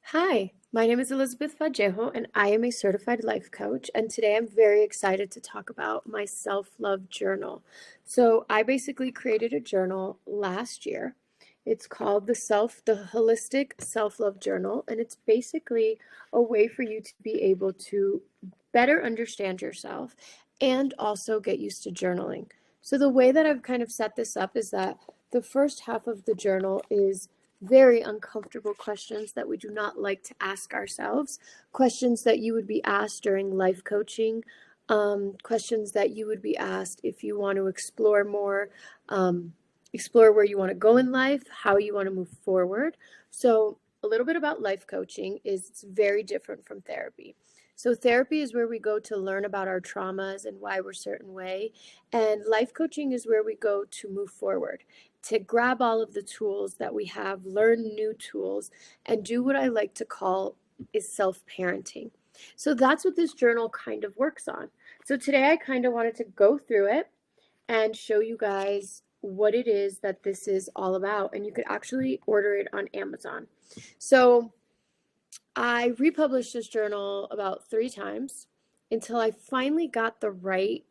Hi, my name is Elizabeth Vallejo, and I am a certified life coach. And today I'm very excited to talk about my self-love journal. So I basically created a journal last year. It's called the Holistic Self-Love Journal, and it's basically a way for you to be able to better understand yourself and also get used to journaling. So the way that I've kind of set this up is that the first half of the journal is very uncomfortable questions that we do not like to ask ourselves, questions that you would be asked during life coaching, questions that you would be asked if you want to explore more, explore where you want to go in life, how you want to move forward. So, a little bit about life coaching is it's very different from therapy. So therapy is where we go to learn about our traumas and why we're a certain way, and life coaching is where we go to move forward, to grab all of the tools that we have, learn new tools, and do what I like to call is self-parenting. So that's what this journal kind of works on. So today I kind of wanted to go through it and show you guys what it is that this is all about. And you could actually order it on Amazon. So I republished this journal about 3 times until I finally got the right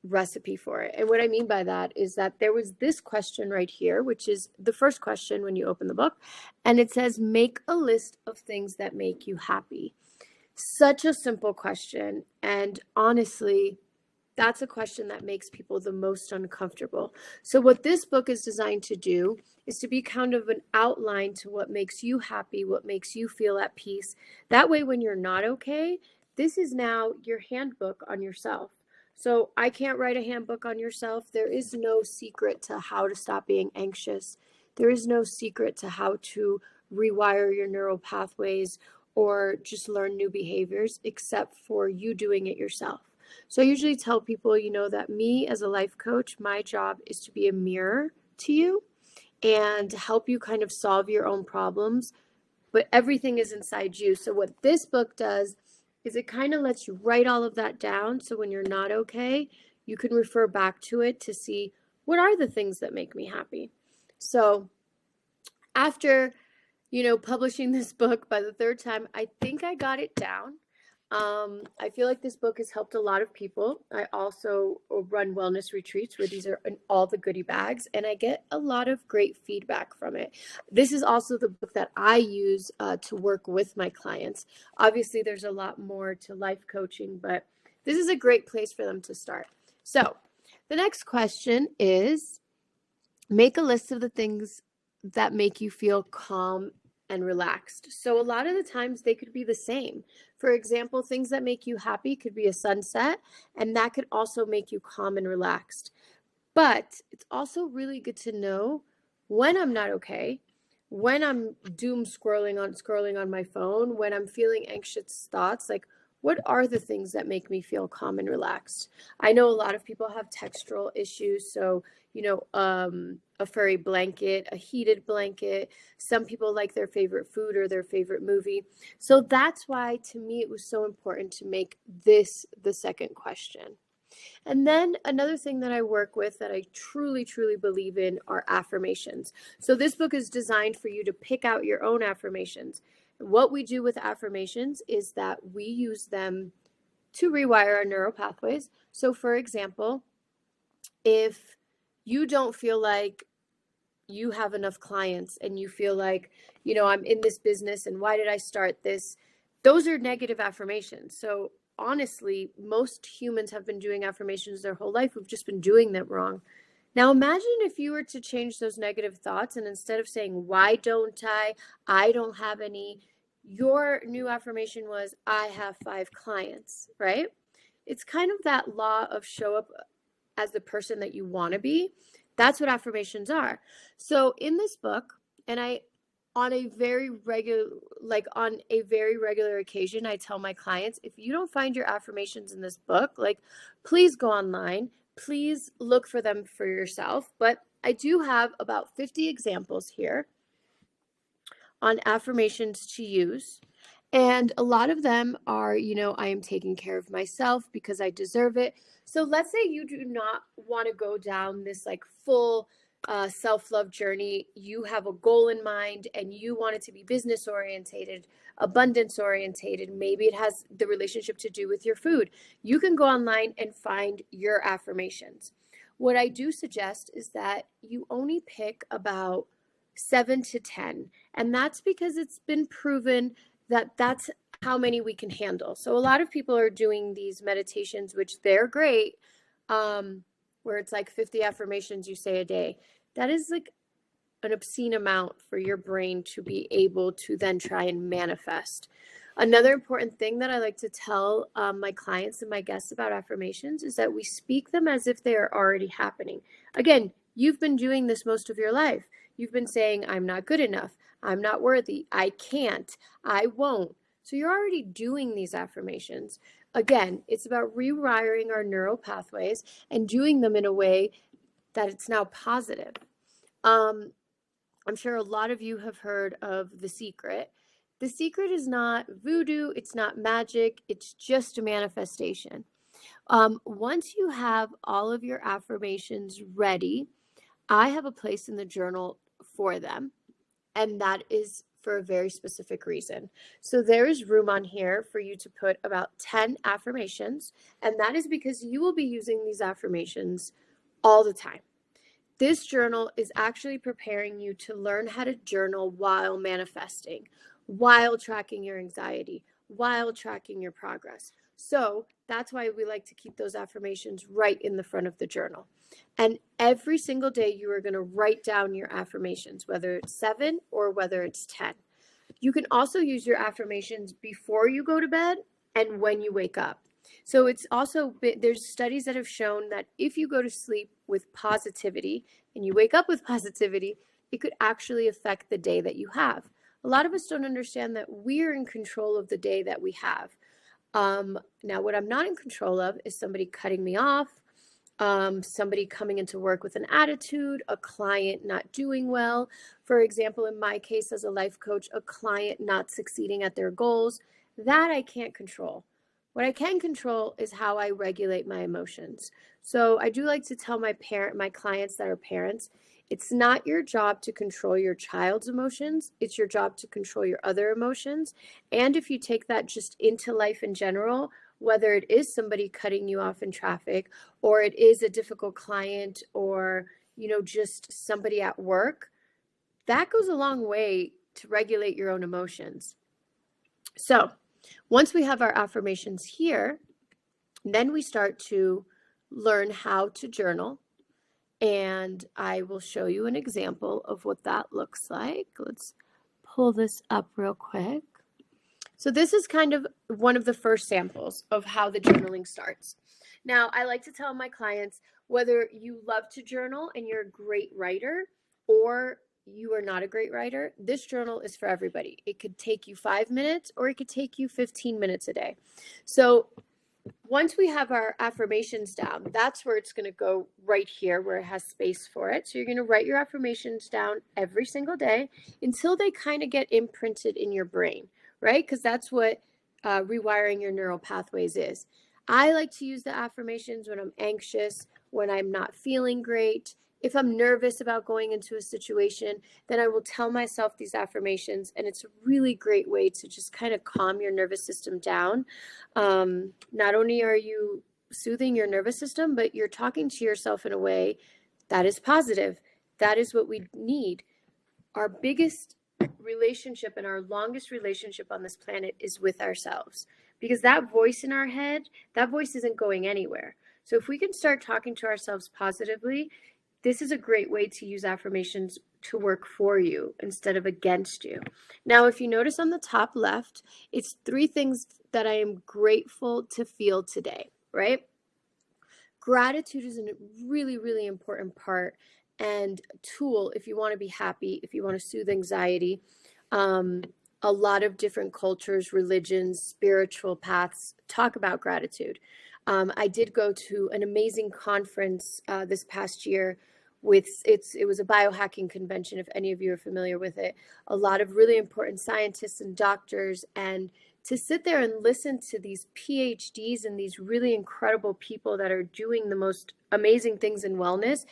recipe for it. And what I mean by that is that there was this question right here, which is the first question when you open the book, and it says, make a list of things that make you happy. Such a simple question. And honestly, that's a question that makes people the most uncomfortable. So what this book is designed to do is to be kind of an outline to what makes you happy, what makes you feel at peace. That way, when you're not okay, this is now your handbook on yourself. So I can't write a handbook on yourself. There is no secret to how to stop being anxious. There is no secret to how to rewire your neural pathways or just learn new behaviors, except for you doing it yourself. So I usually tell people, that me as a life coach, my job is to be a mirror to you and help you kind of solve your own problems, but everything is inside you. So what this book does is it kind of lets you write all of that down. So when you're not okay, you can refer back to it to see what are the things that make me happy. So after, publishing this book by the third time, I think I got it down. I feel like this book has helped a lot of people. I also run wellness retreats where these are in all the goodie bags, and I get a lot of great feedback from it. This is also the book that I use to work with my clients. Obviously, there's a lot more to life coaching, but this is a great place for them to start. So, the next question is make a list of the things that make you feel calm and relaxed. So a lot of the times they could be the same. For example, things that make you happy could be a sunset, and that could also make you calm and relaxed. But it's also really good to know when I'm not okay, when I'm doom scrolling on my phone, when I'm feeling anxious thoughts, like what are the things that make me feel calm and relaxed? I know a lot of people have textural issues, so a furry blanket, a heated blanket. Some people like their favorite food or their favorite movie. So that's why, to me, it was so important to make this the second question. And then another thing that I work with that I truly, truly believe in are affirmations. So this book is designed for you to pick out your own affirmations. What we do with affirmations is that we use them to rewire our neural pathways. So for example, if you don't feel like you have enough clients and you feel like, I'm in this business and why did I start this? Those are negative affirmations. So honestly, most humans have been doing affirmations their whole life. We've just been doing them wrong. Now imagine if you were to change those negative thoughts and instead of saying, why don't I don't have any, your new affirmation was, I have 5 clients, right? It's kind of that law of show up as the person that you want to be. That's what affirmations are. So in this book, and I on a very regular occasion, I tell my clients, if you don't find your affirmations in this book, please go online, please look for them for yourself. But I do have about 50 examples here on affirmations to use. And a lot of them are, I am taking care of myself because I deserve it. So let's say you do not want to go down this full self-love journey, you have a goal in mind and you want it to be business orientated, abundance orientated, maybe it has the relationship to do with your food, you can go online and find your affirmations. What I do suggest is that you only pick about 7 to 10, and that's because it's been proven that that's how many we can handle. So a lot of people are doing these meditations, which they're great, where it's like 50 affirmations you say a day. That is like an obscene amount for your brain to be able to then try and manifest. Another important thing that I like to tell my clients and my guests about affirmations is that we speak them as if they are already happening. Again, you've been doing this most of your life. You've been saying, I'm not good enough, I'm not worthy, I can't, I won't. So you're already doing these affirmations. Again, it's about rewiring our neural pathways and doing them in a way that it's now positive. I'm sure a lot of you have heard of The Secret. The Secret is not voodoo, it's not magic, it's just a manifestation. Once you have all of your affirmations ready, I have a place in the journal for them, and that is for a very specific reason. So there is room on here for you to put about 10 affirmations, and that is because you will be using these affirmations all the time. This journal is actually preparing you to learn how to journal while manifesting, while tracking your anxiety, while tracking your progress. So that's why we like to keep those affirmations right in the front of the journal. And every single day you are going to write down your affirmations, whether it's 7 or whether it's 10. You can also use your affirmations before you go to bed and when you wake up. So it's also, there's studies that have shown that if you go to sleep with positivity and you wake up with positivity, it could actually affect the day that you have. A lot of us don't understand that we're in control of the day that we have. Now, what I'm not in control of is somebody cutting me off, somebody coming into work with an attitude, a client not doing well. For example, in my case as a life coach, a client not succeeding at their goals. That I can't control. What I can control is how I regulate my emotions. So I do like to tell my clients that are parents, it's not your job to control your child's emotions. It's your job to control your other emotions. And if you take that just into life in general, whether it is somebody cutting you off in traffic, or it is a difficult client, or, just somebody at work, that goes a long way to regulate your own emotions. So once we have our affirmations here, then we start to learn how to journal. And I will show you an example of what that looks like. Let's pull this up real quick. So this is kind of one of the first samples of how the journaling starts. Now, I like to tell my clients, whether you love to journal and you're a great writer, or you are not a great writer, this journal is for everybody. It could take you 5 minutes or it could take you 15 minutes a day. So once we have our affirmations down, that's where it's going to go, right here where it has space for it. So you're going to write your affirmations down every single day until they kind of get imprinted in your brain, right? Because that's what rewiring your neural pathways is. I like to use the affirmations when I'm anxious, when I'm not feeling great. If I'm nervous about going into a situation, then I will tell myself these affirmations, and it's a really great way to just kind of calm your nervous system down. Not only are you soothing your nervous system, but you're talking to yourself in a way that is positive. That is what we need. Our biggest relationship and our longest relationship on this planet is with ourselves, because that voice in our head, that voice isn't going anywhere. So if we can start talking to ourselves positively, this is a great way to use affirmations to work for you instead of against you. Now, if you notice on the top left, it's 3 things that I am grateful to feel today, right? Gratitude is a really, really important part and tool if you want to be happy, if you want to soothe anxiety. A lot of different cultures, religions, spiritual paths talk about gratitude. I did go to an amazing conference this past year. It was a biohacking convention, if any of you are familiar with it. A lot of really important scientists and doctors, and to sit there and listen to these PhDs and these really incredible people that are doing the most amazing things in wellness,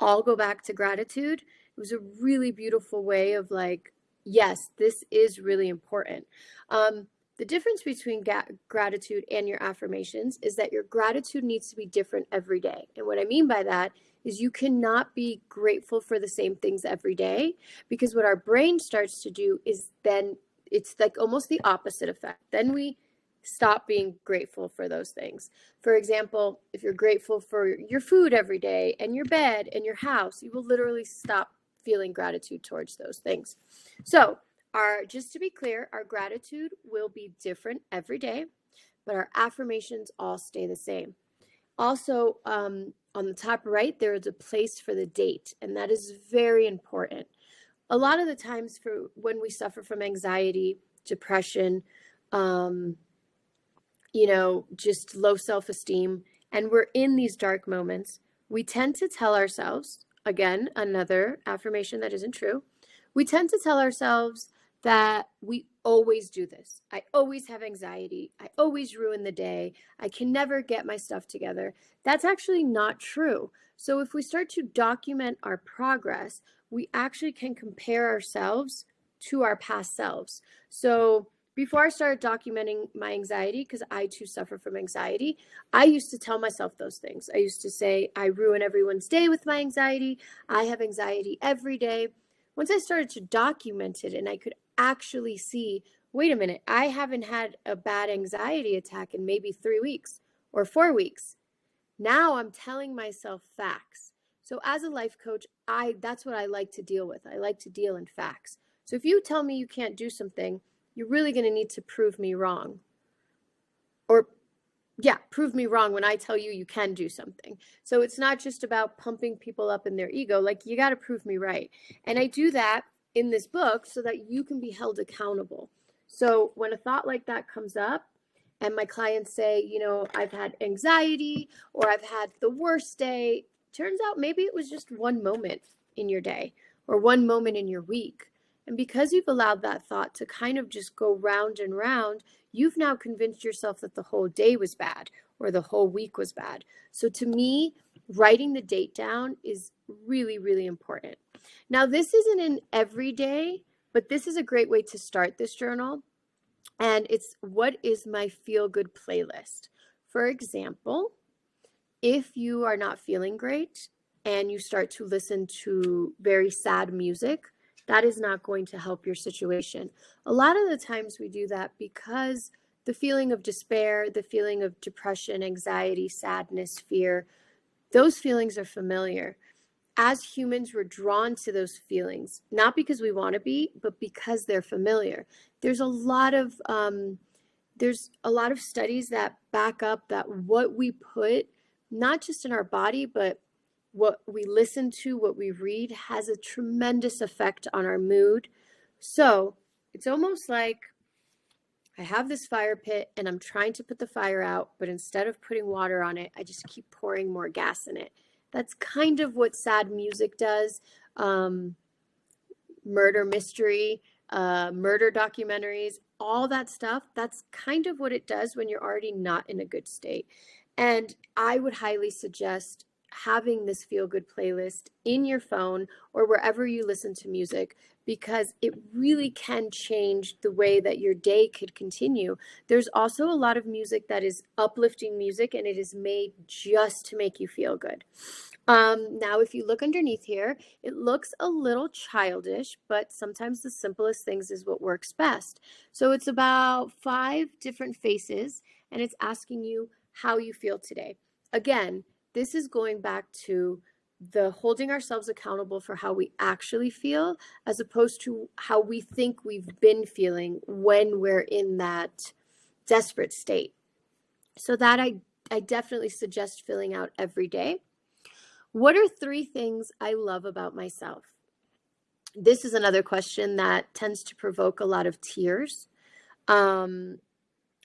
all go back to gratitude. It was a really beautiful way of like, yes, this is really important. The difference between gratitude and your affirmations is that your gratitude needs to be different every day. And what I mean by that is you cannot be grateful for the same things every day, because what our brain starts to do is then it's like almost the opposite effect. Then we stop being grateful for those things. For example, if you're grateful for your food every day and your bed and your house, you will literally stop feeling gratitude towards those things. So, just to be clear, our gratitude will be different every day, but our affirmations all stay the same. Also, on the top right, there is a place for the date, and that is very important. A lot of the times for when we suffer from anxiety, depression, just low self-esteem, and we're in these dark moments, we tend to tell ourselves, again, another affirmation that isn't true, we tend to tell ourselves that we always do this. I always have anxiety. I always ruin the day. I can never get my stuff together. That's actually not true. So if we start to document our progress, we actually can compare ourselves to our past selves. So before I started documenting my anxiety, because I too suffer from anxiety, I used to tell myself those things. I used to say, I ruin everyone's day with my anxiety. I have anxiety every day. Once I started to document it and I could actually see, wait a minute, I haven't had a bad anxiety attack in maybe 3 weeks or 4 weeks. Now I'm telling myself facts. So as a life coach, that's what I like to deal with. I like to deal in facts. So if you tell me you can't do something, you're really going to need to prove me wrong. Prove me wrong when I tell you you can do something. So it's not just about pumping people up in their ego. Like, you got to prove me right. And I do that in this book so that you can be held accountable. So when a thought like that comes up and my clients say, I've had anxiety or I've had the worst day, turns out maybe it was just one moment in your day or one moment in your week. And because you've allowed that thought to kind of just go round and round, you've now convinced yourself that the whole day was bad or the whole week was bad. So to me, writing the date down is really, really important. Now, this isn't an everyday, but this is a great way to start this journal. And it's, what is my feel-good playlist? For example, if you are not feeling great and you start to listen to very sad music, that is not going to help your situation. A lot of the times we do that because the feeling of despair, the feeling of depression, anxiety, sadness, fear, those feelings are familiar. As humans, we're drawn to those feelings, not because we want to be, but because they're familiar. There's a lot of studies that back up that what we put, not just in our body, but what we listen to, what we read, has a tremendous effect on our mood. So it's almost like I have this fire pit and I'm trying to put the fire out, but instead of putting water on it, I just keep pouring more gas in it. That's kind of what sad music does. Murder mystery, murder documentaries, all that stuff, that's kind of what it does when you're already not in a good state. And I would highly suggest having this feel-good playlist in your phone or wherever you listen to music, because it really can change the way that your day could continue. There's also a lot of music that is uplifting music, and it is made just to make you feel good. Now, if you look underneath here, it looks a little childish, but sometimes the simplest things is what works best. So it's about 5 different faces, and it's asking you how you feel today. Again, this is going back to the holding ourselves accountable for how we actually feel, as opposed to how we think we've been feeling when we're in that desperate state. So that I definitely suggest filling out every day. What are 3 things I love about myself? This is another question that tends to provoke a lot of tears.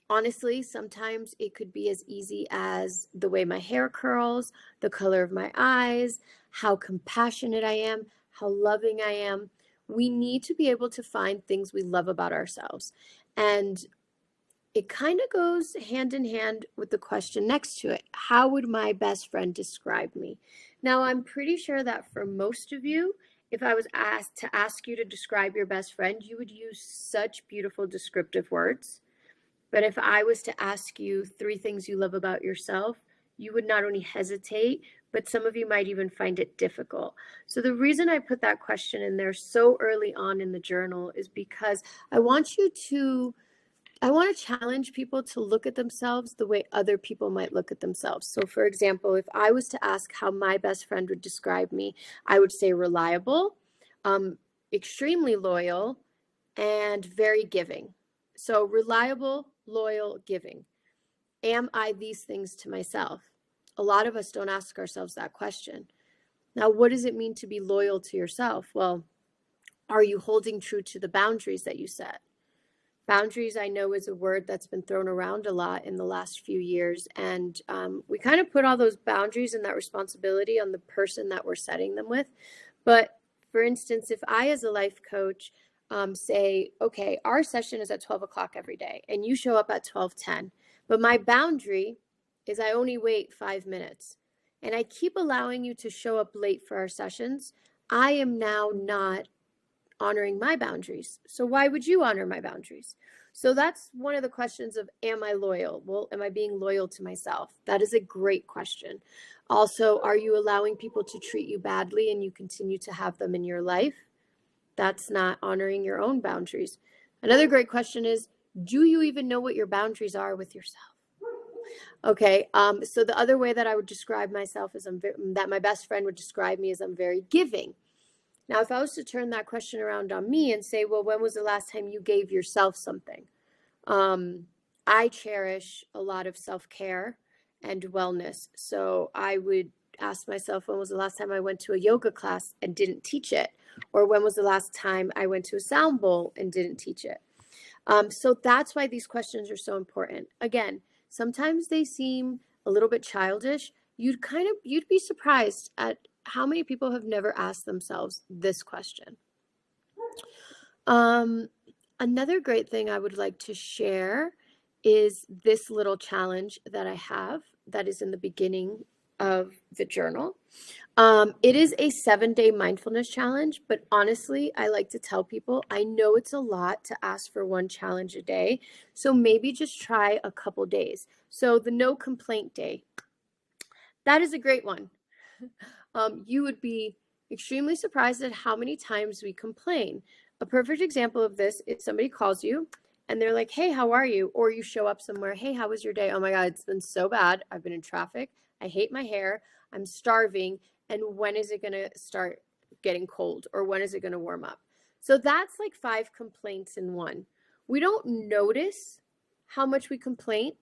Honestly, sometimes it could be as easy as the way my hair curls, the color of my eyes, how compassionate I am, how loving I am. We need to be able to find things we love about ourselves. And it kind of goes hand in hand with the question next to it. How would my best friend describe me? Now, I'm pretty sure that for most of you, if I was asked to ask you to describe your best friend, you would use such beautiful descriptive words. But if I was to ask you 3 things you love about yourself, you would not only hesitate, but some of you might even find it difficult. So the reason I put that question in there so early on in the journal is because I want to challenge people to look at themselves the way other people might look at themselves. So for example, if I was to ask how my best friend would describe me, I would say reliable, extremely loyal, and very giving. So reliable, loyal, giving. Am I these things to myself? A lot of us don't ask ourselves that question. Now, what does it mean to be loyal to yourself? Well, are you holding true to the boundaries that you set? Boundaries, I know, is a word that's been thrown around a lot in the last few years. And we kind of put all those boundaries and that responsibility on the person that we're setting them with. But for instance, if I, as a life coach, say, okay, our session is at 12 o'clock every day, and you show up at 12:10, but my boundary is I only wait 5 minutes, and I keep allowing you to show up late for our sessions, I am now not honoring my boundaries. So why would you honor my boundaries? So that's one of the questions of, am I loyal? Well, am I being loyal to myself? That is a great question. Also, are you allowing people to treat you badly and you continue to have them in your life? That's not honoring your own boundaries. Another great question is, do you even know what your boundaries are with yourself? Okay, so the other way that I would describe myself is that my best friend would describe me as I'm very giving. Now, if I was to turn that question around on me and say, well, when was the last time you gave yourself something? I cherish a lot of self-care and wellness. So I would ask myself, when was the last time I went to a yoga class and didn't teach it? Or when was the last time I went to a sound bowl and didn't teach it? So that's why these questions are so important. Again, sometimes they seem a little bit childish. You'd be surprised at how many people have never asked themselves this question. Another great thing I would like to share is this little challenge that I have that is in the beginning of the journal. It is a 7-day mindfulness challenge, but honestly, I like to tell people, I know it's a lot to ask for one challenge a day, so maybe just try a couple days. So the no complaint day, that is a great one. You would be extremely surprised at how many times we complain. A perfect example of this is somebody calls you and they're like, hey, how are you? Or you show up somewhere, hey, how was your day? Oh my God, it's been so bad. I've been in traffic. I hate my hair. I'm starving. And when is it going to start getting cold? Or when is it going to warm up? So that's like 5 complaints in one. We don't notice how much we complain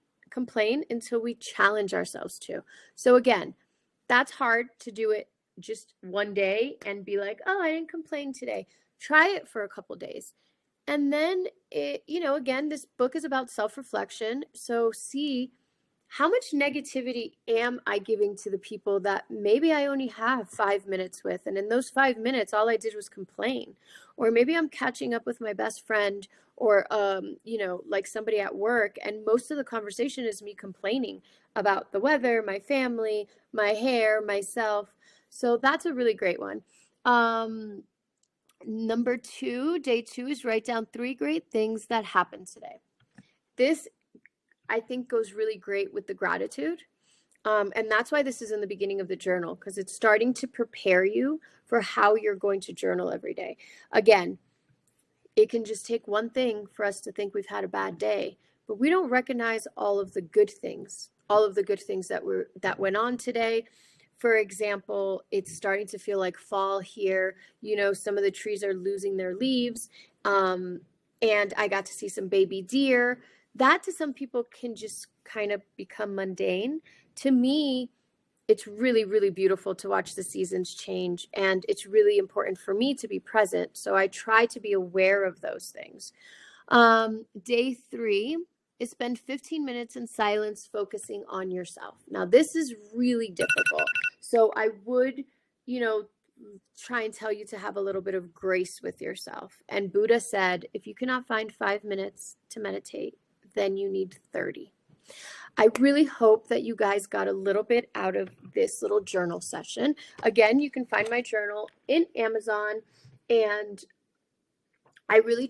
until we challenge ourselves to. So again, that's hard to do it just one day and be like, oh, I didn't complain today. Try it for a couple days. And then, again, this book is about self-reflection. So see, how much negativity am I giving to the people that maybe I only have 5 minutes with? And in those 5 minutes, all I did was complain. Or maybe I'm catching up with my best friend or, like somebody at work. And most of the conversation is me complaining about the weather, my family, my hair, myself. So that's a really great one. Number 2, day 2 is write down 3 great things that happened today. This, I think, goes really great with the gratitude. And that's why this is in the beginning of the journal, because it's starting to prepare you for how you're going to journal every day. Again, it can just take one thing for us to think we've had a bad day, but we don't recognize all of the good things that went on today. For example, it's starting to feel like fall here. Some of the trees are losing their leaves. And I got to see some baby deer. That to some people can just kind of become mundane. To me, it's really, really beautiful to watch the seasons change. And it's really important for me to be present. So I try to be aware of those things. Day 3 is spend 15 minutes in silence focusing on yourself. Now, this is really difficult. So I would, try and tell you to have a little bit of grace with yourself. And Buddha said, if you cannot find 5 minutes to meditate, then you need 30. I really hope that you guys got a little bit out of this little journal session. Again, you can find my journal in Amazon, and I really